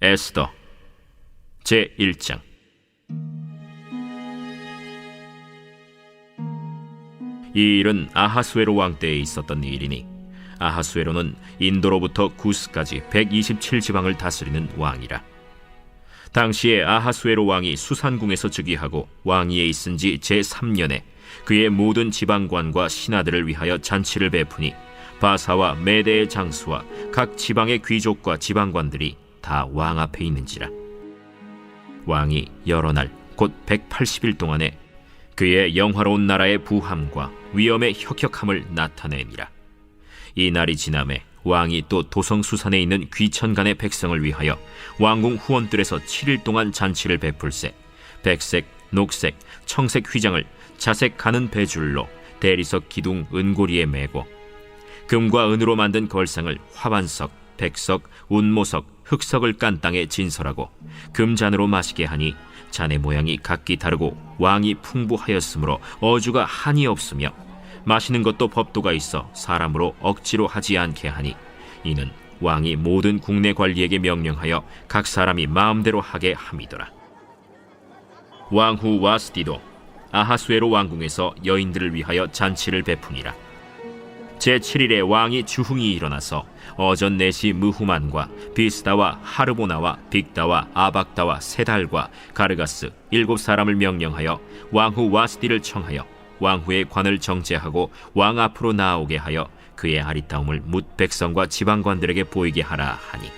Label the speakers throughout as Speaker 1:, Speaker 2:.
Speaker 1: 에스더 제1장. 이 일은 아하수에로 왕 때에 있었던 일이니, 아하수에로는 인도로부터 구스까지 127지방을 다스리는 왕이라. 당시에 아하수에로 왕이 수산궁에서 즉위하고 왕위에 있은 지 제3년에 그의 모든 지방관과 신하들을 위하여 잔치를 베푸니, 바사와 메대의 장수와 각 지방의 귀족과 지방관들이 다 왕 앞에 있는지라. 왕이 여러 날 곧 180일 동안에 그의 영화로운 나라의 부함과 위엄의 혁혁함을 나타내니라. 이 날이 지남에 왕이 또 도성수산에 있는 귀천간의 백성을 위하여 왕궁 후원들에서 7일 동안 잔치를 베풀세, 백색, 녹색, 청색 휘장을 자색 가는 배줄로 대리석 기둥 은고리에 매고, 금과 은으로 만든 걸상을 화반석, 백석, 운모석, 흑석을 깐 땅에 진설하고 금잔으로 마시게 하니, 잔의 모양이 각기 다르고 왕이 풍부하였으므로 어주가 한이 없으며, 마시는 것도 법도가 있어 사람으로 억지로 하지 않게 하니, 이는 왕이 모든 국내 관리에게 명령하여 각 사람이 마음대로 하게 함이더라. 왕후 와스디도 아하수에로 왕궁에서 여인들을 위하여 잔치를 베푸니라. 제7일에 왕이 주흥이 일어나서 어전 내시 무후만과 비스다와 하르보나와 빅다와 아박다와 세달과 가르가스 7사람을 명령하여 왕후 와스디를 청하여 왕후의 관을 정제하고 왕 앞으로 나오게 하여 그의 아리따움을 뭇 백성과 지방관들에게 보이게 하라 하니,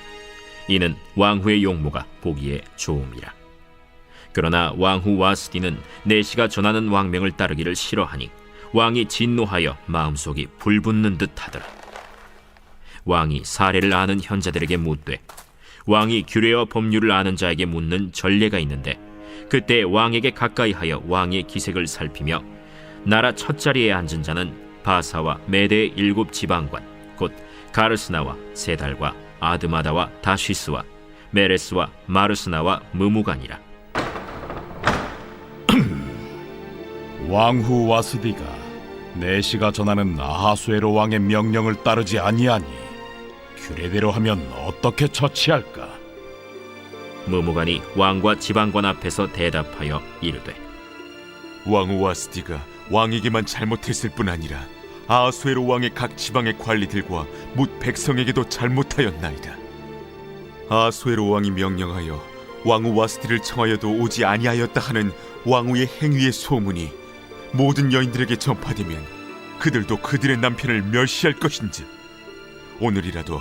Speaker 1: 이는 왕후의 용모가 보기에 좋음이라. 그러나 왕후 와스디는 내시가 전하는 왕명을 따르기를 싫어하니 왕이 진노하여 마음속이 불붙는 듯 하더라. 왕이 사례를 아는 현자들에게 묻되, 왕이 규례와 법률을 아는 자에게 묻는 전례가 있는데, 그때 왕에게 가까이하여 왕의 기색을 살피며 나라 첫자리에 앉은 자는 바사와 메대의 7지방관 곧 가르스나와 세달과 아드마다와 다시스와 메레스와 마르스나와 무무간이라.
Speaker 2: 왕후 와스디가 내시가 전하는 아하수에로 왕의 명령을 따르지 아니하니 규례대로 하면 어떻게 처치할까?
Speaker 1: 무무간이 왕과 지방관 앞에서 대답하여 이르되,
Speaker 3: 왕후 와스디가 왕에게만 잘못했을 뿐 아니라 아하수에로 왕의 각 지방의 관리들과 뭇 백성에게도 잘못하였나이다. 아하수에로 왕이 명령하여 왕후 와스디를 청하여도 오지 아니하였다 하는 왕후의 행위의 소문이 모든 여인들에게 전파되면 그들도 그들의 남편을 멸시할 것인즉, 오늘이라도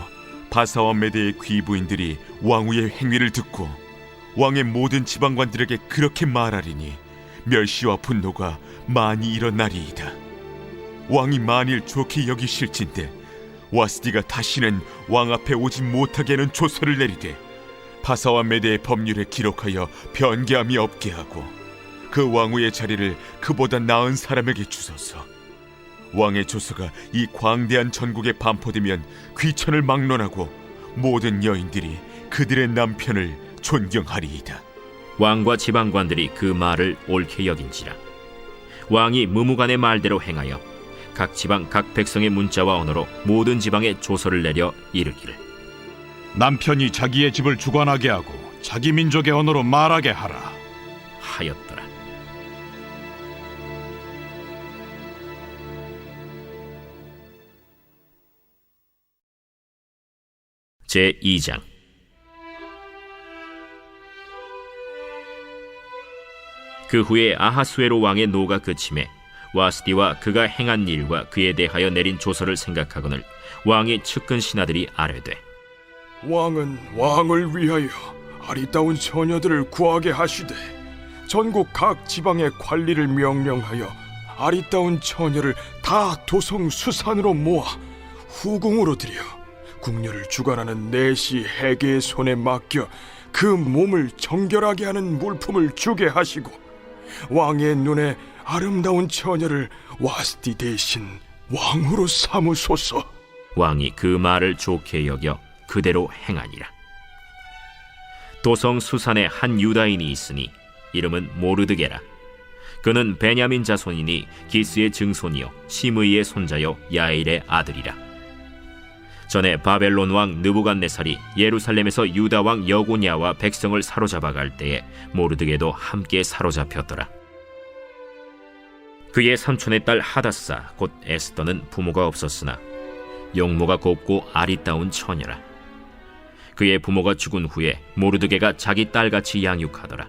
Speaker 3: 바사와 메대의 귀부인들이 왕후의 행위를 듣고 왕의 모든 지방관들에게 그렇게 말하리니 멸시와 분노가 많이 일어나리이다. 왕이 만일 좋게 여기실진데 와스디가 다시는 왕 앞에 오지 못하게 하는 조서를 내리되, 바사와 메대의 법률에 기록하여 변개함이 없게 하고 그 왕후의 자리를 그보다 나은 사람에게 주소서. 왕의 조서가 이 광대한 전국에 반포되면 귀천을 막론하고 모든 여인들이 그들의 남편을 존경하리이다.
Speaker 1: 왕과 지방관들이 그 말을 옳게 여긴지라. 왕이 무무간의 말대로 행하여 각 지방 각 백성의 문자와 언어로 모든 지방에 조서를 내려 이르기를,
Speaker 2: 남편이 자기의 집을 주관하게 하고 자기 민족의 언어로 말하게 하라
Speaker 1: 하였더라. 제2장. 그 후에 아하수에로 왕의 노가 그침에 와스디와 그가 행한 일과 그에 대하여 내린 조서를 생각하거늘 왕의 측근 신하들이 아뢰되,
Speaker 4: 왕은 왕을 위하여 아리따운 처녀들을 구하게 하시되 전국 각 지방의 관리를 명령하여 아리따운 처녀를 다 도성 수산으로 모아 후궁으로 들여 궁녀를 주관하는 내시 해계의 손에 맡겨 그 몸을 정결하게 하는 물품을 주게 하시고, 왕의 눈에 아름다운 처녀를 와스디 대신 왕후로 삼으소서.
Speaker 1: 왕이 그 말을 좋게 여겨 그대로 행하니라. 도성 수산에 한 유다인이 있으니 이름은 모르드게라. 그는 베냐민 자손이니 기스의 증손이요 시므이의 손자요 야엘의 아들이라. 전에 바벨론 왕 느부갓네살이 예루살렘에서 유다 왕 여고냐와 백성을 사로잡아 갈 때에 모르드게도 함께 사로잡혔더라. 그의 삼촌의 딸 하다사 곧 에스더는 부모가 없었으나 용모가 곱고 아리따운 처녀라. 그의 부모가 죽은 후에 모르드게가 자기 딸같이 양육하더라.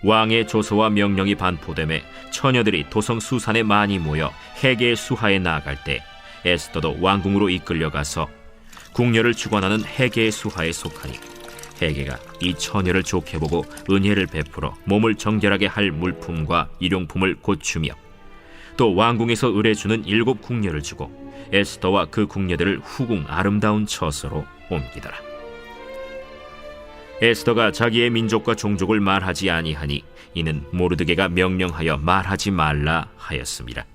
Speaker 1: 왕의 조서와 명령이 반포됨에 처녀들이 도성 수산에 많이 모여 헤게의 수하에 나아갈 때 에스더도 왕궁으로 이끌려가서 궁녀를 주관하는 헤게의 수하에 속하니 헤게가 이 처녀를 좋게 보고 은혜를 베풀어 몸을 정결하게 할 물품과 일용품을 고추며 또 왕궁에서 의뢰주는 7 궁녀를 주고 에스더와 그 궁녀들을 후궁 아름다운 처소로 옮기더라. 에스더가 자기의 민족과 종족을 말하지 아니하니 이는 모르드게가 명령하여 말하지 말라 하였습니다.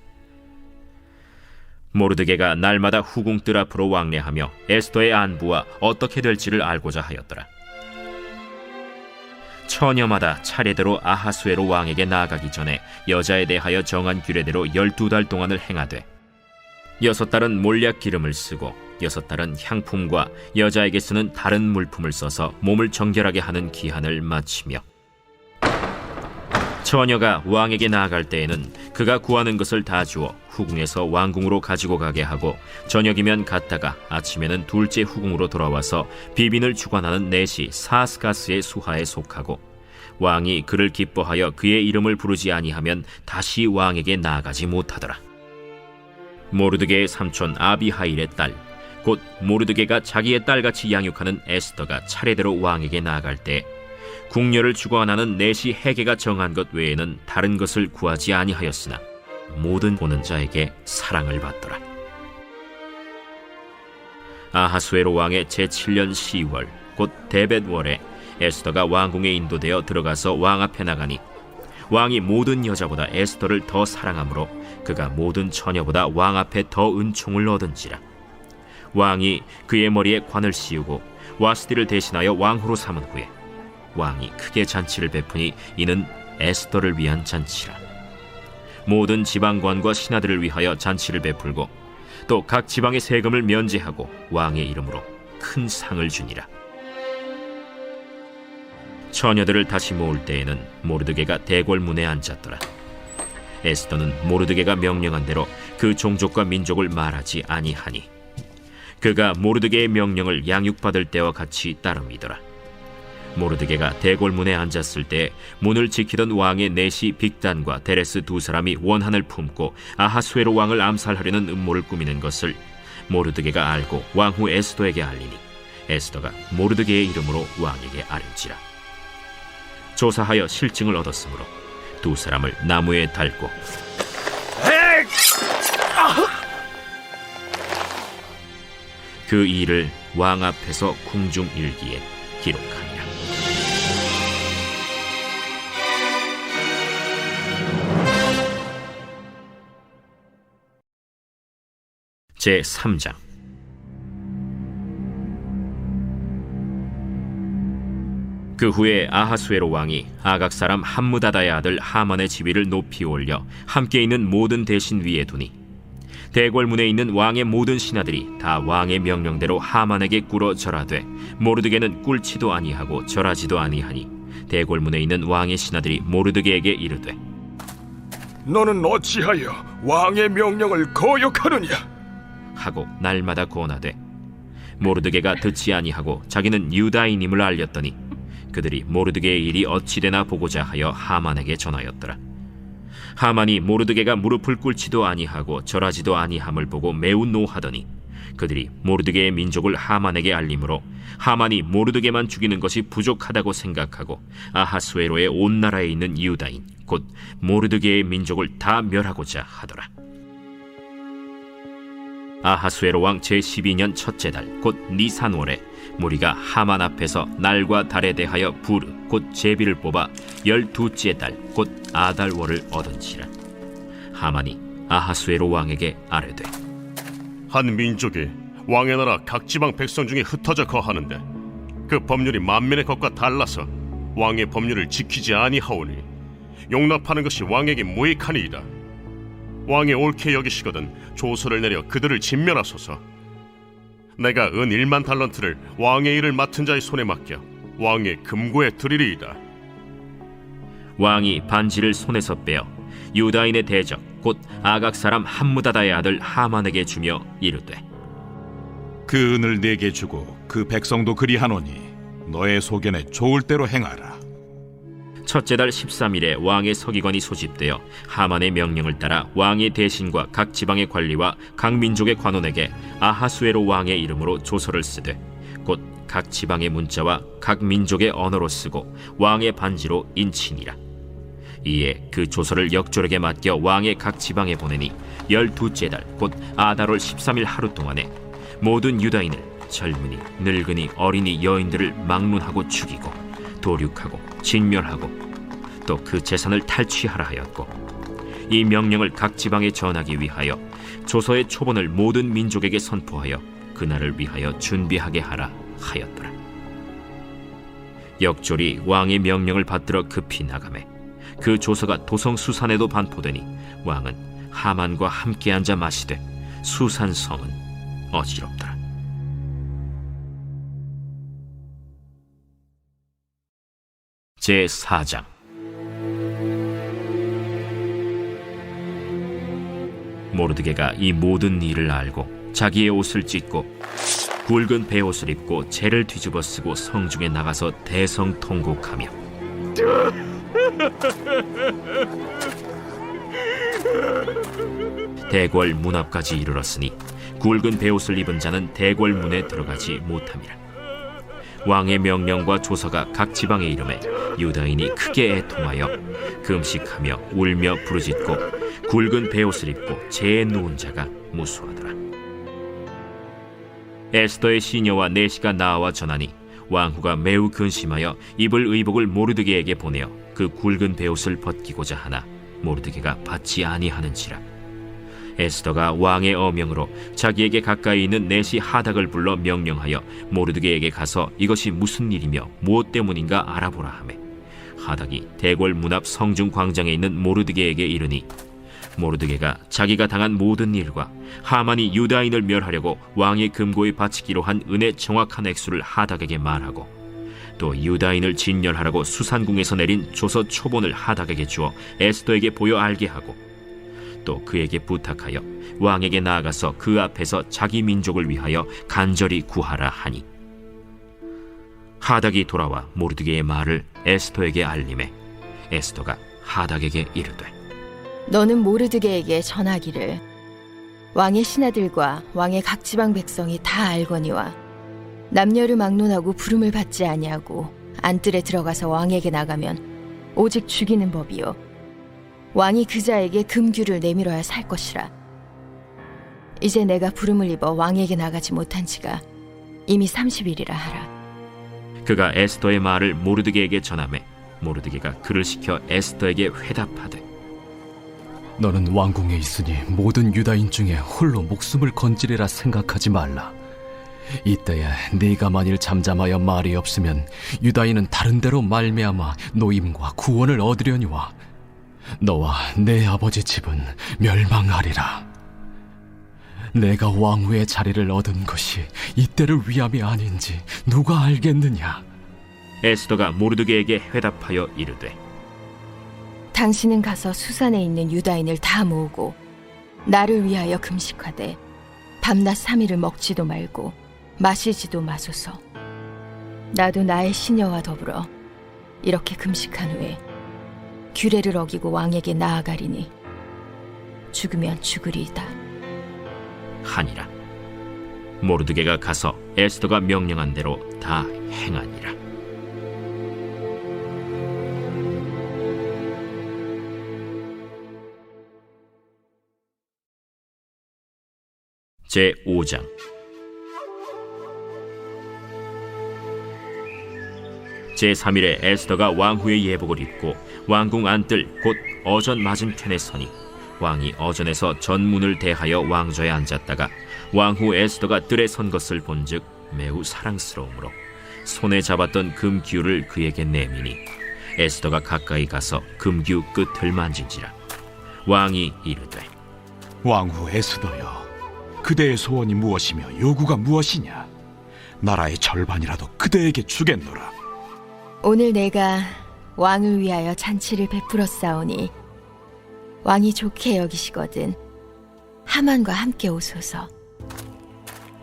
Speaker 1: 모르드게가 날마다 후궁 뜰 앞으로 왕래하며 에스더의 안부와 어떻게 될지를 알고자 하였더라. 처녀마다 차례대로 아하수에로 왕에게 나아가기 전에 여자에 대하여 정한 규례대로 12달 동안을 행하되 6달은 몰약 기름을 쓰고 6달은 향품과 여자에게 쓰는 다른 물품을 써서 몸을 정결하게 하는 기한을 마치며 처녀가 왕에게 나아갈 때에는 그가 구하는 것을 다 주어 후궁에서 왕궁으로 가지고 가게 하고 저녁이면 갔다가 아침에는 둘째 후궁으로 돌아와서 비빈을 주관하는 넷이 사스가스의 수하에 속하고 왕이 그를 기뻐하여 그의 이름을 부르지 아니하면 다시 왕에게 나아가지 못하더라. 모르드게의 삼촌 아비하일의 딸 곧 모르드게가 자기의 딸같이 양육하는 에스더가 차례대로 왕에게 나아갈 때 궁녀를 주관하는 넷이 헤게가 정한 것 외에는 다른 것을 구하지 아니하였으나 모든 보는 자에게 사랑을 받더라. 아하수에로 왕의 제7년 10월 곧 데벳월에 에스더가 왕궁에 인도되어 들어가서 왕 앞에 나가니 왕이 모든 여자보다 에스더를 더 사랑하므로 그가 모든 처녀보다 왕 앞에 더 은총을 얻은지라. 왕이 그의 머리에 관을 씌우고 와스디를 대신하여 왕후로 삼은 후에 왕이 크게 잔치를 베푸니 이는 에스더를 위한 잔치라. 모든 지방관과 신하들을 위하여 잔치를 베풀고 또 각 지방의 세금을 면제하고 왕의 이름으로 큰 상을 주니라. 처녀들을 다시 모을 때에는 모르드게가 대궐문에 앉았더라. 에스더는 모르드게가 명령한 대로 그 종족과 민족을 말하지 아니하니 그가 모르드게의 명령을 양육받을 때와 같이 따름이더라. 모르드게가 대궐문에 앉았을 때 문을 지키던 왕의 넷이 빅단과 데레스 2 사람이 원한을 품고 아하수에로 왕을 암살하려는 음모를 꾸미는 것을 모르드게가 알고 왕후 에스더에게 알리니 에스더가 모르드게의 이름으로 왕에게 아뢰지라. 조사하여 실증을 얻었으므로 2 사람을 나무에 달고 그 일을 왕 앞에서 궁중일기에 기록하니라. 제3장. 그 후에 아하수에로 왕이 아각 사람 함무다다의 아들 하만의 지위를 높이 올려 함께 있는 모든 대신 위에 두니 대궐문에 있는 왕의 모든 신하들이 다 왕의 명령대로 하만에게 꿇어 절하되 모르드게는 꿇지도 아니하고 절하지도 아니하니 대궐문에 있는 왕의 신하들이 모르드게에게 이르되
Speaker 4: 너는 어찌하여 왕의 명령을 거역하느냐?
Speaker 1: 하고 날마다 권하되 모르드게가 듣지 아니하고 자기는 유다인임을 알렸더니 그들이 모르드게의 일이 어찌되나 보고자 하여 하만에게 전하였더라. 하만이 모르드게가 무릎을 꿇지도 아니하고 절하지도 아니함을 보고 매우 노하더니 그들이 모르드게의 민족을 하만에게 알림으로 하만이 모르드게만 죽이는 것이 부족하다고 생각하고 아하수에로의 온 나라에 있는 유다인 곧 모르드게의 민족을 다 멸하고자 하더라. 아하수에로 왕 제12년 첫째 달 곧 니산월에 무리가 하만 앞에서 날과 달에 대하여 부르 곧 제비를 뽑아 12째 달 곧 아달월을 얻은지라. 하만이 아하수에로 왕에게 아뢰되
Speaker 5: 한 민족이 왕의 나라 각 지방 백성 중에 흩어져 거하는데 그 법률이 만민의 것과 달라서 왕의 법률을 지키지 아니하오니 용납하는 것이 왕에게 무익하니이다. 왕이 옳게 여기시거든 조서를 내려 그들을 진멸하소서. 내가 은 1만 달란트를 왕의 일을 맡은 자의 손에 맡겨 왕의 금고에 드리리이다.
Speaker 1: 왕이 반지를 손에서 빼어 유다인의 대적 곧 아각 사람 함무다다의 아들 하만에게 주며 이르되,
Speaker 2: 그 은을 내게 주고 그 백성도 그리하노니 너의 소견에 좋을 대로 행하라.
Speaker 1: 첫째 달 13일에 왕의 서기관이 소집되어 하만의 명령을 따라 왕의 대신과 각 지방의 관리와 각 민족의 관원에게 아하수에로 왕의 이름으로 조서를 쓰되 곧 각 지방의 문자와 각 민족의 언어로 쓰고 왕의 반지로 인치니라. 이에 그 조서를 역졸에게 맡겨 왕의 각 지방에 보내니 12째 달 곧 아달월 13일 하루 동안에 모든 유다인을 젊은이 늙은이 어린이 여인들을 막론하고 죽이고 도륙하고 진멸하고 또 그 재산을 탈취하라 하였고, 이 명령을 각 지방에 전하기 위하여 조서의 초본을 모든 민족에게 선포하여 그날을 위하여 준비하게 하라 하였더라. 역졸이 왕의 명령을 받들어 급히 나가매 그 조서가 도성 수산에도 반포되니 왕은 하만과 함께 앉아 마시되 수산 성은 어지럽더라. 제4장. 모르드게가 이 모든 일을 알고 자기의 옷을 찢고 굵은 베옷을 입고 재를 뒤집어 쓰고 성중에 나가서 대성통곡하며 대궐 문 앞까지 이르렀으니 굵은 베옷을 입은 자는 대궐 문에 들어가지 못함이라. 왕의 명령과 조서가 각 지방에 이름에 유다인이 크게 애통하여 금식하며 울며 부르짖고 굵은 베옷을 입고 재에 누운 자가 무수하더라. 에스더의 시녀와 내시가 나와 전하니 왕후가 매우 근심하여 입을 의복을 모르드게에게 보내어 그 굵은 베옷을 벗기고자 하나 모르드게가 받지 아니하는지라. 에스더가 왕의 어명으로 자기에게 가까이 있는 내시 하닥을 불러 명령하여 모르드게에게 가서 이것이 무슨 일이며 무엇 때문인가 알아보라 하매, 하닥이 대궐 문 앞 성중 광장에 있는 모르드게에게 이르니 모르드게가 자기가 당한 모든 일과 하만이 유다인을 멸하려고 왕의 금고에 바치기로 한 은의 정확한 액수를 하닥에게 말하고, 또 유다인을 진멸하라고 수산궁에서 내린 조서 초본을 하닥에게 주어 에스더에게 보여 알게 하고, 또 그에게 부탁하여 왕에게 나아가서 그 앞에서 자기 민족을 위하여 간절히 구하라 하니, 하닥이 돌아와 모르드게의 말을 에스더에게 알림해 에스더가 하닥에게 이르되,
Speaker 6: 너는 모르드게에게 전하기를 왕의 신하들과 왕의 각 지방 백성이 다 알거니와 남녀를 막론하고 부름을 받지 아니하고 안뜰에 들어가서 왕에게 나가면 오직 죽이는 법이요 왕이 그자에게 금규를 내밀어야 살 것이라. 이제 내가 부름을 입어 왕에게 나가지 못한 지가 이미 30일이라 하라.
Speaker 1: 그가 에스더의 말을 모르드게에게 전하매 모르드게가 그를 시켜 에스더에게 회답하되,
Speaker 7: 너는 왕궁에 있으니 모든 유다인 중에 홀로 목숨을 건지리라 생각하지 말라. 이때에 네가 만일 잠잠하여 말이 없으면 유다인은 다른 데로 말미암아 노임과 구원을 얻으려니와 너와 내 아버지 집은 멸망하리라. 내가 왕후의 자리를 얻은 것이 이때를 위함이 아닌지 누가 알겠느냐.
Speaker 1: 에스더가 모르드게에게 회답하여 이르되,
Speaker 6: 당신은 가서 수산에 있는 유다인을 다 모으고 나를 위하여 금식하되 밤낮 3일을 먹지도 말고 마시지도 마소서. 나도 나의 시녀와 더불어 이렇게 금식한 후에 규례를 어기고 왕에게 나아가리니 죽으면 죽으리이다
Speaker 1: 하니라. 모르드게가 가서 에스더가 명령한 대로 다 행하니라. 제5장. 제3일에 에스더가 왕후의 예복을 입고 왕궁 안뜰 곧 어전 맞은편에 서니 왕이 어전에서 전문을 대하여 왕좌에 앉았다가 왕후 에스더가 뜰에 선 것을 본즉 매우 사랑스러우므로 손에 잡았던 금규를 그에게 내미니 에스더가 가까이 가서 금규 끝을 만진지라. 왕이 이르되,
Speaker 2: 왕후 에스더여, 그대의 소원이 무엇이며 요구가 무엇이냐? 나라의 절반이라도 그대에게 주겠노라.
Speaker 6: 오늘 내가 왕을 위하여 잔치를 베풀었사오니 왕이 좋게 여기시거든 하만과 함께 오소서.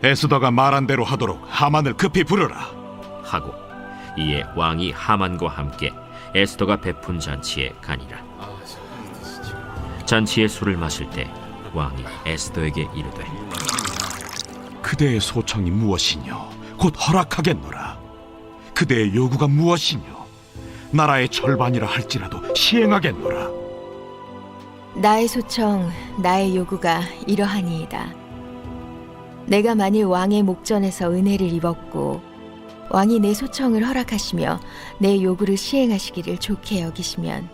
Speaker 2: 에스더가 말한 대로 하도록 하만을 급히 부르라.
Speaker 1: 하고 이에 왕이 하만과 함께 에스더가 베푼 잔치에 가니라. 잔치의 술을 마실 때 왕이 에스더에게 이르되
Speaker 2: 그대의 소청이 무엇이뇨? 곧 허락하겠노라. 그대의 요구가 무엇이뇨? 나라의 절반이라 할지라도 시행하겠노라.
Speaker 6: 나의 소청, 나의 요구가 이러하니이다. 내가 만일 왕의 목전에서 은혜를 입었고 왕이 내 소청을 허락하시며 내 요구를 시행하시기를 좋게 여기시면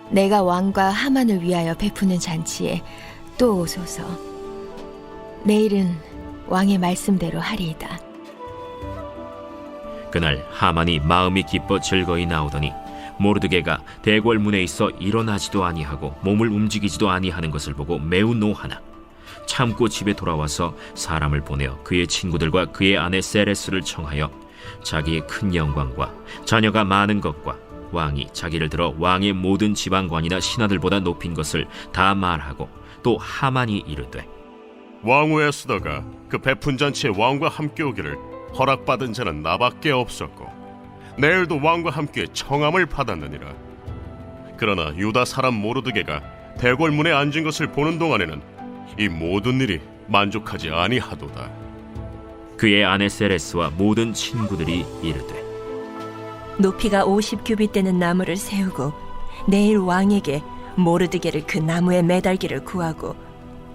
Speaker 6: 내가 왕과 하만을 위하여 베푸는 잔치에 또 오소서. 내일은 왕의 말씀대로 하리이다.
Speaker 1: 그날 하만이 마음이 기뻐 즐거이 나오더니 모르드게가 대궐문에 있어 일어나지도 아니하고 몸을 움직이지도 아니하는 것을 보고 매우 노하나 참고 집에 돌아와서 사람을 보내어 그의 친구들과 그의 아내 세레스를 청하여 자기의 큰 영광과 자녀가 많은 것과 왕이 자기를 들어 왕의 모든 지방관이나 신하들보다 높인 것을 다 말하고 또 하만이 이르되
Speaker 5: 왕후 에스더가 그 베푼 잔치에 왕과 함께 오기를 허락받은 자는 나밖에 없었고 내일도 왕과 함께 청함을 받았느니라. 그러나 유다 사람 모르드게가 대궐문에 앉은 것을 보는 동안에는 이 모든 일이 만족하지 아니하도다.
Speaker 1: 그의 아내 세레스와 모든 친구들이 이르되
Speaker 8: 높이가 50규빗 되는 나무를 세우고 내일 왕에게 모르드게를 그 나무에 매달기를 구하고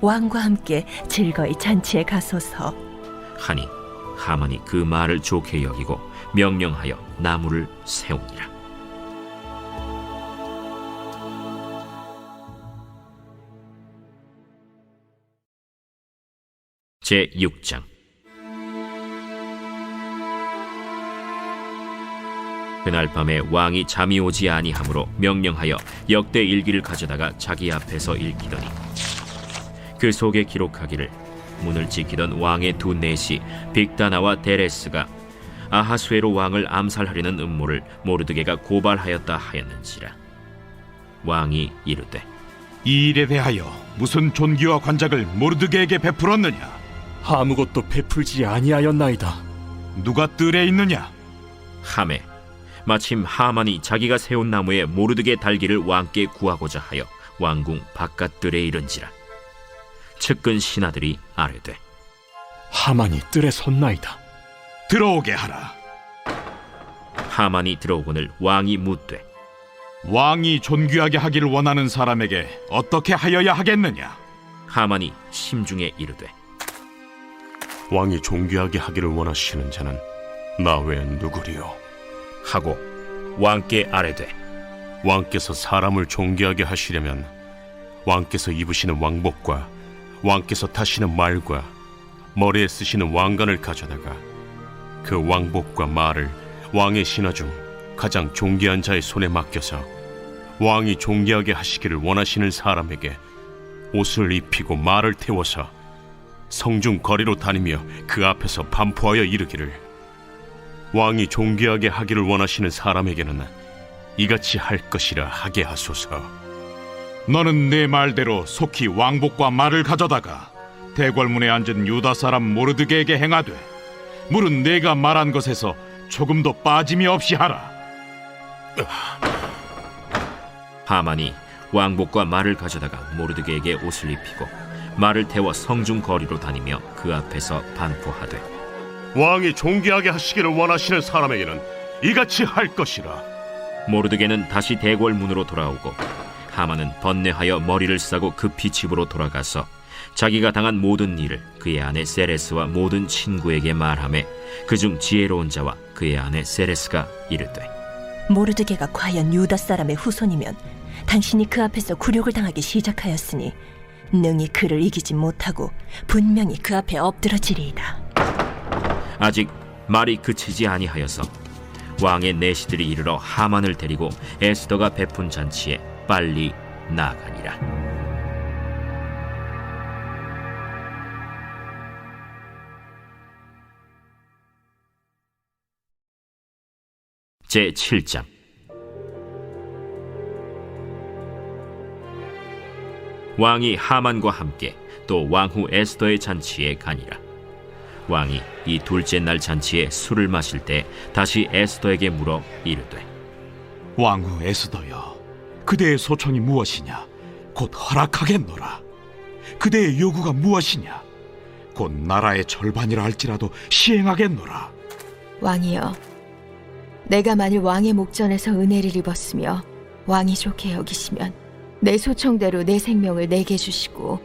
Speaker 8: 왕과 함께 즐거이 잔치에 가소서.
Speaker 1: 하니 하만이 그 말을 좋게 여기고 명령하여 나무를 세우니라. 제6장. 그날 밤에 왕이 잠이 오지 아니하므로 명령하여 역대 일기를 가져다가 자기 앞에서 읽히더니 그 속에 기록하기를 문을 지키던 왕의 두 내시 빅다나와 데레스가 아하수에로 왕을 암살하려는 음모를 모르드게가 고발하였다 하였는지라. 왕이 이르되
Speaker 2: 이 일에 대하여 무슨 존귀와 관작을 모르드게에게 베풀었느냐?
Speaker 7: 아무것도 베풀지 아니하였나이다.
Speaker 2: 누가 뜰에 있느냐?
Speaker 1: 하매 마침 하만이 자기가 세운 나무에 모르드게 달기를 왕께 구하고자 하여 왕궁 바깥들에 이른지라. 측근 신하들이 아뢰되
Speaker 7: 하만이 뜰에 섰나이다.
Speaker 2: 들어오게 하라.
Speaker 1: 하만이 들어오거늘 왕이 묻되
Speaker 2: 왕이 존귀하게 하기를 원하는 사람에게 어떻게 하여야 하겠느냐?
Speaker 1: 하만이 심중에 이르되
Speaker 5: 왕이 존귀하게 하기를 원하시는 자는 나 외엔 누구리요?
Speaker 1: 하고 왕께 아뢰되
Speaker 5: 왕께서 사람을 존귀하게 하시려면 왕께서 입으시는 왕복과 왕께서 타시는 말과 머리에 쓰시는 왕관을 가져다가 그 왕복과 말을 왕의 신하 중 가장 존귀한 자의 손에 맡겨서 왕이 존귀하게 하시기를 원하시는 사람에게 옷을 입히고 말을 태워서 성중 거리로 다니며 그 앞에서 반포하여 이르기를 왕이 존귀하게 하기를 원하시는 사람에게는 이같이 할 것이라 하게 하소서.
Speaker 2: 너는 내 말대로 속히 왕복과 말을 가져다가 대궐문에 앉은 유다 사람 모르드게에게 행하되 물은 내가 말한 것에서 조금도 빠짐이 없이 하라.
Speaker 1: 하만이 왕복과 말을 가져다가 모르드게에게 옷을 입히고 말을 태워 성중 거리로 다니며 그 앞에서 반포하되
Speaker 5: 왕이 존귀하게 하시기를 원하시는 사람에게는 이같이 할 것이라.
Speaker 1: 모르드게는 다시 대궐 문으로 돌아오고 하만은 번뇌하여 머리를 싸고 급히 집으로 돌아가서 자기가 당한 모든 일을 그의 아내 세레스와 모든 친구에게 말하매 그중 지혜로운 자와 그의 아내 세레스가 이르되
Speaker 8: 모르드게가 과연 유다 사람의 후손이면 당신이 그 앞에서 굴욕을 당하기 시작하였으니 능히 그를 이기지 못하고 분명히 그 앞에 엎드러지리이다.
Speaker 1: 아직 말이 그치지 아니하여서 왕의 내시들이 이르러 하만을 데리고 에스더가 베푼 잔치에 빨리 나아가니라. 제7장. 왕이 하만과 함께 또 왕후 에스더의 잔치에 가니라. 왕이 이 둘째 날 잔치에 술을 마실 때 다시 에스더에게 물어 이르되,
Speaker 2: 왕후 에스더여, 그대의 소청이 무엇이냐? 곧 허락하겠노라. 그대의 요구가 무엇이냐? 곧 나라의 절반이라 할지라도 시행하겠노라.
Speaker 6: 왕이여, 내가 만일 왕의 목전에서 은혜를 입었으며 왕이 좋게 여기시면 내 소청대로 내 생명을 내게 주시고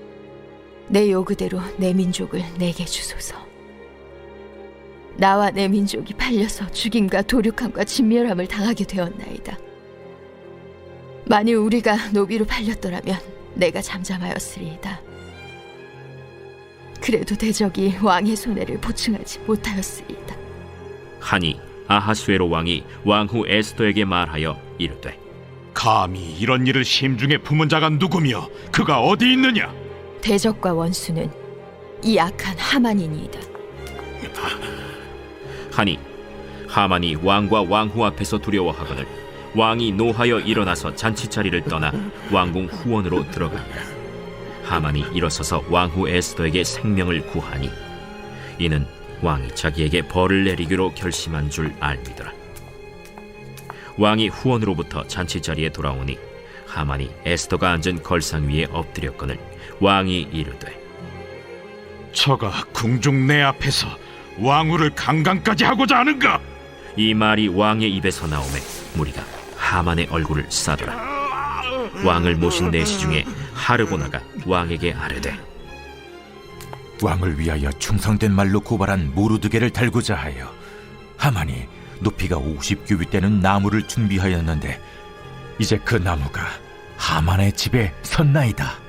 Speaker 6: 내 요구대로 내 민족을 내게 주소서. 나와 내 민족이 팔려서 죽임과 도륙함과 진멸함을 당하게 되었나이다. 만일 우리가 노비로 팔렸더라면 내가 잠잠하였으리이다. 그래도 대적이 왕의 손해를 보충하지 못하였으리이다.
Speaker 1: 하니 아하수에로 왕이 왕후 에스더에게 말하여 이르되,
Speaker 2: 감히 이런 일을 심중에 품은 자가 누구며 그가 어디 있느냐?
Speaker 6: 대적과 원수는 이 악한 하만이니이다.
Speaker 1: 하니 하만이 왕과 왕후 앞에서 두려워하거늘 왕이 노하여 일어나서 잔치자리를 떠나 왕궁 후원으로 들어가니라. 하만이 일어서서 왕후 에스더에게 생명을 구하니 이는 왕이 자기에게 벌을 내리기로 결심한 줄 알미더라. 왕이 후원으로부터 잔치자리에 돌아오니 하만이 에스더가 앉은 걸상 위에 엎드렸거늘 왕이 이르되,
Speaker 2: 저가 궁중 내 앞에서 왕후를 강간까지 하고자 하는가?
Speaker 1: 이 말이 왕의 입에서 나오매 무리가 하만의 얼굴을 싸더라. 왕을 모신 내시 중에 하르보나가 왕에게 아뢰되,
Speaker 9: 왕을 위하여 충성된 말로 고발한 모르드게를 달고자 하여 하만이 높이가 50규빗 되는 나무를 준비하였는데 이제 그 나무가 하만의 집에 섰나이다.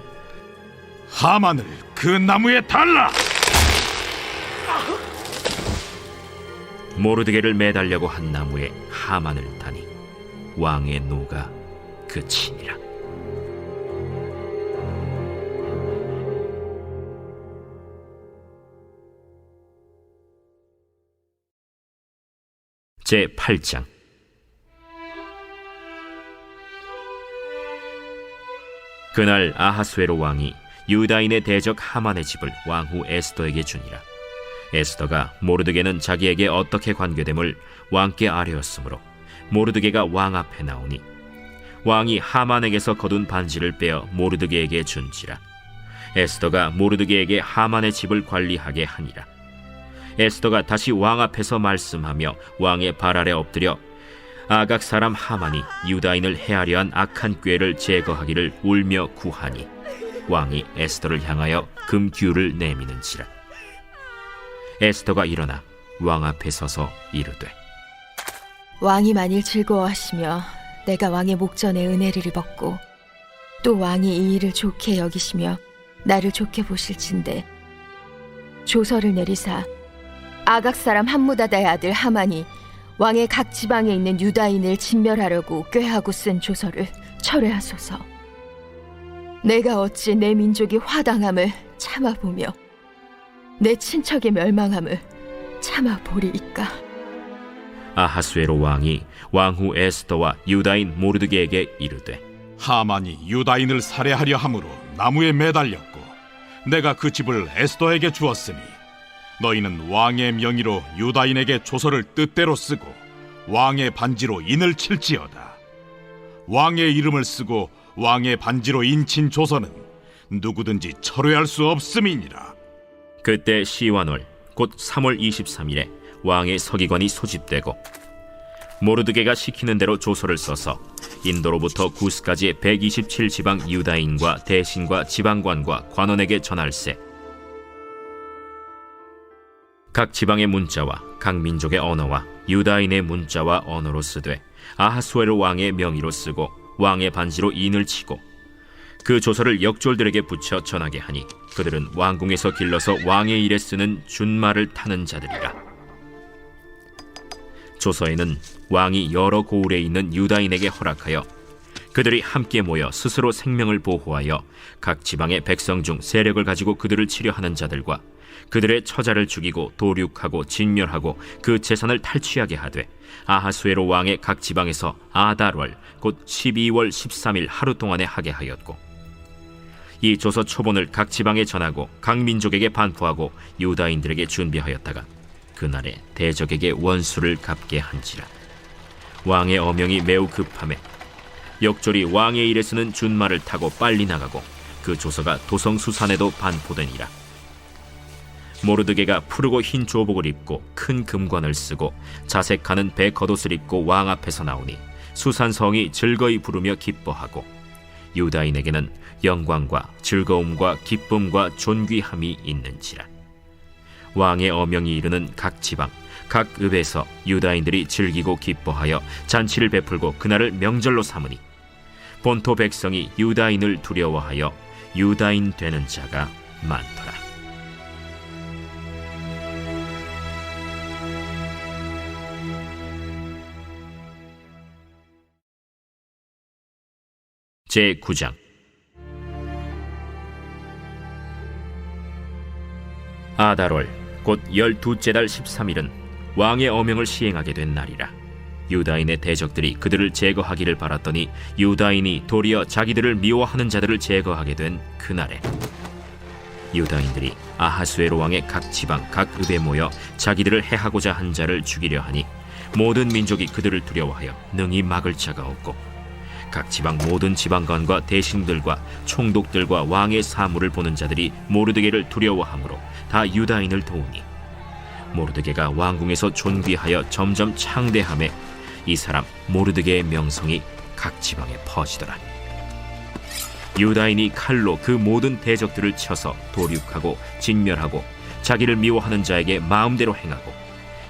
Speaker 2: 하만을 그 나무에 달라!
Speaker 1: 모르드게를 매달려고 한 나무에 하만을 다니 왕의 노가 그치니라. 제8장. 그날 아하수에로 왕이 유다인의 대적 하만의 집을 왕후 에스더에게 주니라. 에스더가 모르드게는 자기에게 어떻게 관계됨을 왕께 아뢰었으므로 모르드게가 왕 앞에 나오니 왕이 하만에게서 거둔 반지를 빼어 모르드게에게 준지라. 에스더가 모르드게에게 하만의 집을 관리하게 하니라. 에스더가 다시 왕 앞에서 말씀하며 왕의 발 아래 엎드려 아각 사람 하만이 유다인을 해하려 한 악한 꾀를 제거하기를 울며 구하니 왕이 에스더를 향하여 금규를 내미는지라. 에스더가 일어나 왕 앞에 서서 이르되,
Speaker 6: 왕이 만일 즐거워하시며 내가 왕의 목전에 은혜를 입었고 또 왕이 이 일을 좋게 여기시며 나를 좋게 보실진대 조서를 내리사 아각 사람 함무다다의 아들 하만이 왕의 각 지방에 있는 유다인을 진멸하려고 꾀하고 쓴 조서를 철회하소서. 내가 어찌 내 민족이 화당함을 참아보며 내 친척의 멸망함을 참아보리이까.
Speaker 1: 아하수에로 왕이 왕후 에스더와 유다인 모르드게에게 이르되,
Speaker 2: 하만이 유다인을 살해하려 함으로 나무에 매달렸고 내가 그 집을 에스더에게 주었으니 너희는 왕의 명의로 유다인에게 조서를 뜻대로 쓰고 왕의 반지로 인을 칠지어다. 왕의 이름을 쓰고 왕의 반지로 인친 조서는 누구든지 철회할 수 없음이니라.
Speaker 1: 그때 시완월 곧 3월 23일에 왕의 서기관이 소집되고 모르드게가 시키는 대로 조서를 써서 인도로부터 구스까지 127지방 유다인과 대신과 지방관과 관원에게 전할세. 각 지방의 문자와 각 민족의 언어와 유다인의 문자와 언어로 쓰되 아하수에로 왕의 명의로 쓰고 왕의 반지로 인을 치고 그 조서를 역졸들에게 붙여 전하게 하니 그들은 왕궁에서 길러서 왕의 일에 쓰는 준말을 타는 자들이라. 조서에는 왕이 여러 고을에 있는 유다인에게 허락하여 그들이 함께 모여 스스로 생명을 보호하여 각 지방의 백성 중 세력을 가지고 그들을 치려하는 자들과 그들의 처자를 죽이고 도륙하고 진멸하고 그 재산을 탈취하게 하되 아하수에로 왕의 각 지방에서 아달월 곧 12월 13일 하루 동안에 하게 하였고, 이 조서 초본을 각 지방에 전하고 각 민족에게 반포하고 유다인들에게 준비하였다가 그날에 대적에게 원수를 갚게 한지라. 왕의 어명이 매우 급함에 역졸이 왕의 일에 쓰는 준말을 타고 빨리 나가고 그 조서가 도성수산에도 반포되니라. 모르드게가 푸르고 흰 조복을 입고 큰 금관을 쓰고 자색하는 배 겉옷을 입고 왕 앞에서 나오니 수산성이 즐거이 부르며 기뻐하고, 유다인에게는 영광과 즐거움과 기쁨과 존귀함이 있는지라. 왕의 어명이 이르는 각 지방 각 읍에서 유다인들이 즐기고 기뻐하여 잔치를 베풀고 그날을 명절로 삼으니 본토 백성이 유다인을 두려워하여 유다인 되는 자가 많더라. 제9장. 아달월 곧 12째 달 13일은 왕의 어명을 시행하게 된 날이라. 유다인의 대적들이 그들을 제거하기를 바랐더니 유다인이 도리어 자기들을 미워하는 자들을 제거하게 된 그날에 유다인들이 아하수에로 왕의 각 지방 각 읍에 모여 자기들을 해하고자 한 자를 죽이려 하니 모든 민족이 그들을 두려워하여 능히 막을 자가 없고, 각 지방 모든 지방관과 대신들과 총독들과 왕의 사물을 보는 자들이 모르드게를 두려워하므로 다 유다인을 도우니 모르드게가 왕궁에서 존귀하여 점점 창대함에 이 사람 모르드게의 명성이 각 지방에 퍼지더라. 유다인이 칼로 그 모든 대적들을 쳐서 도륙하고 진멸하고 자기를 미워하는 자에게 마음대로 행하고,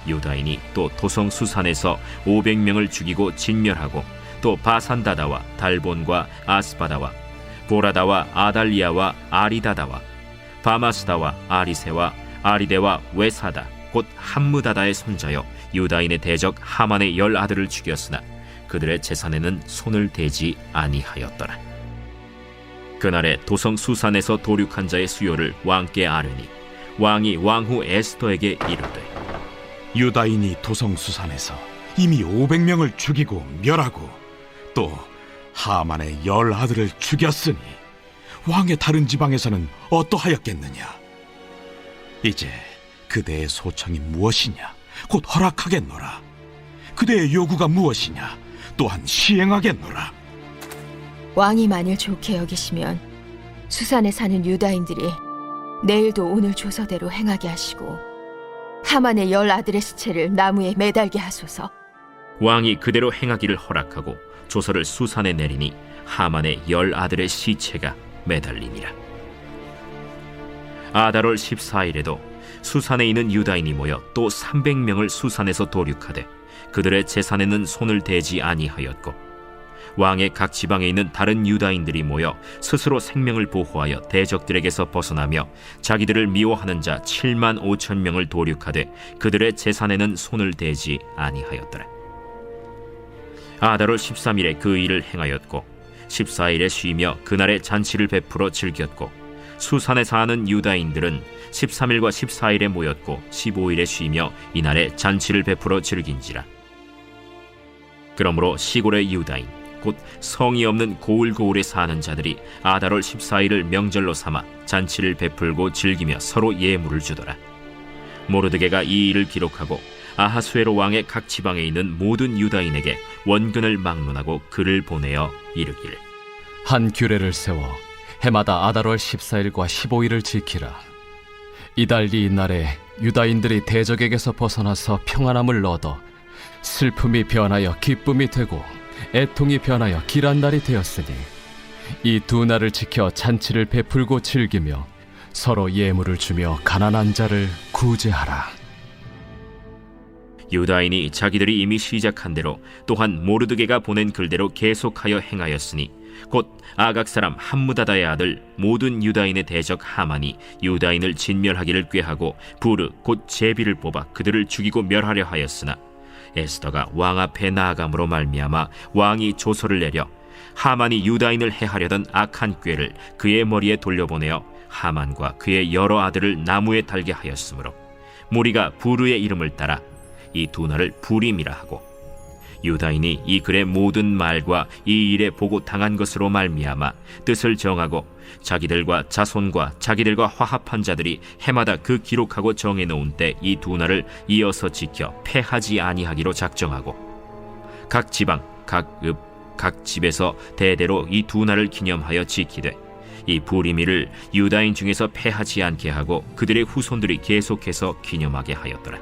Speaker 1: 유다인이 또 도성 수산에서 500명을 죽이고 진멸하고, 또 바산다다와 달본과 아스바다와 보라다와 아달리아와 아리다다와 바마스다와 아리세와 아리데와 외사다 곧 함무다다의 손자여 유다인의 대적 하만의 10아들을 죽였으나 그들의 재산에는 손을 대지 아니하였더라. 그날에 도성 수산에서 도륙한 자의 수요를 왕께 아뢰니 왕이 왕후 에스더에게 이르되,
Speaker 2: 유다인이 도성수산에서 이미 500명을 죽이고 멸하고 또 하만의 10아들을 죽였으니 왕의 다른 지방에서는 어떠하였겠느냐? 이제 그대의 소청이 무엇이냐? 곧 허락하겠노라. 그대의 요구가 무엇이냐? 또한 시행하겠노라.
Speaker 6: 왕이 만일 좋게 여기시면 수산에 사는 유다인들이 내일도 오늘 조서대로 행하게 하시고 하만의 10아들의 시체를 나무에 매달게 하소서.
Speaker 1: 왕이 그대로 행하기를 허락하고 조서를 수산에 내리니 하만의 10아들의 시체가 매달리니라. 아달월 14일에도 수산에 있는 유다인이 모여 또 300명을 수산에서 도륙하되 그들의 재산에는 손을 대지 아니하였고, 왕의 각 지방에 있는 다른 유다인들이 모여 스스로 생명을 보호하여 대적들에게서 벗어나며 자기들을 미워하는 자 7만 5천 명을 도륙하되 그들의 재산에는 손을 대지 아니하였더라. 아달월 13일에 그 일을 행하였고 14일에 쉬며 그날에 잔치를 베풀어 즐겼고, 수산에 사는 유다인들은 13일과 14일에 모였고 15일에 쉬며 이날에 잔치를 베풀어 즐긴지라. 그러므로 시골의 유다인 곧 성이 없는 고을고을에 사는 자들이 아달월 14일을 명절로 삼아 잔치를 베풀고 즐기며 서로 예물을 주더라. 모르드게가 이 일을 기록하고 아하수에로 왕의 각 지방에 있는 모든 유다인에게 원근을 막론하고 글을 보내어 이르기를,
Speaker 7: 한 규례를 세워 해마다 아달월 14일과 15일을 지키라. 이달 이날에 유다인들이 대적에게서 벗어나서 평안함을 얻어 슬픔이 변하여 기쁨이 되고 애통이 변하여 길한 날이 되었으니 이 두 날을 지켜 잔치를 베풀고 즐기며 서로 예물을 주며 가난한 자를 구제하라.
Speaker 1: 유다인이 자기들이 이미 시작한 대로 또한 모르드게가 보낸 글대로 계속하여 행하였으니 곧 아각 사람 함무다다의 아들 모든 유다인의 대적 하만이 유다인을 진멸하기를 꾀하고 부르 곧 제비를 뽑아 그들을 죽이고 멸하려 하였으나 에스더가 왕 앞에 나아감으로 말미암아 왕이 조서를 내려 하만이 유다인을 해하려던 악한 꾀를 그의 머리에 돌려보내어 하만과 그의 여러 아들을 나무에 달게 하였으므로 무리가 부르의 이름을 따라 이 두 날을 부림이라 하고, 유다인이 이 글의 모든 말과 이 일에 보고 당한 것으로 말미암아 뜻을 정하고 자기들과 자손과 자기들과 화합한 자들이 해마다 그 기록하고 정해놓은 때 이 두 날을 이어서 지켜 패하지 아니하기로 작정하고, 각 지방, 각 읍, 각 집에서 대대로 이 두 날을 기념하여 지키되 이 부리미를 유다인 중에서 패하지 않게 하고 그들의 후손들이 계속해서 기념하게 하였더라.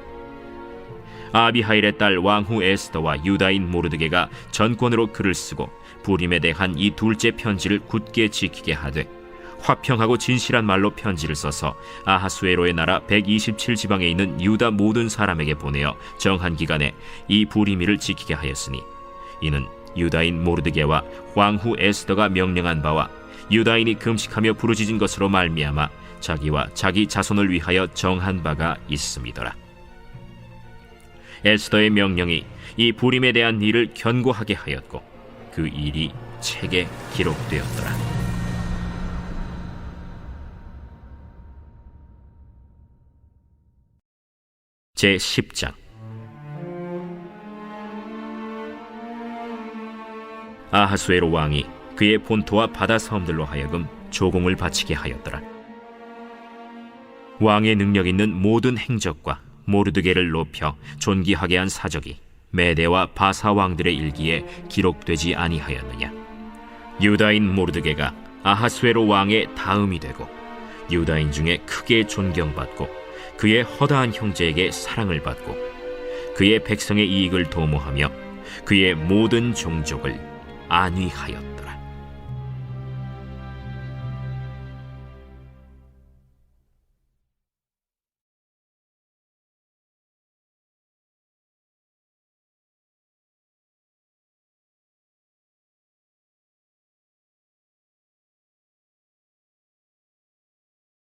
Speaker 1: 아비하일의 딸 왕후 에스더와 유다인 모르드게가 전권으로 글을 쓰고 부림에 대한 이 둘째 편지를 굳게 지키게 하되, 화평하고 진실한 말로 편지를 써서 아하수에로의 나라 127지방에 있는 유다 모든 사람에게 보내어 정한 기간에 이 부리미를 지키게 하였으니, 이는 유다인 모르드게와 왕후 에스더가 명령한 바와 유다인이 금식하며 부르짖은 것으로 말미암아 자기와 자기 자손을 위하여 정한 바가 있음이더라. 에스더의 명령이 이 부림에 대한 일을 견고하게 하였고 그 일이 책에 기록되었더라. 제10장. 아하수에로 왕이 그의 본토와 바다 섬들로 하여금 조공을 바치게 하였더라. 왕의 능력 있는 모든 행적과 모르드게를 높여 존귀하게 한 사적이 메대와 바사 왕들의 일기에 기록되지 아니하였느냐. 유다인 모르드게가 아하수에로 왕의 다음이 되고 유다인 중에 크게 존경받고 그의 허다한 형제에게 사랑을 받고 그의 백성의 이익을 도모하며 그의 모든 종족을 안위하였다.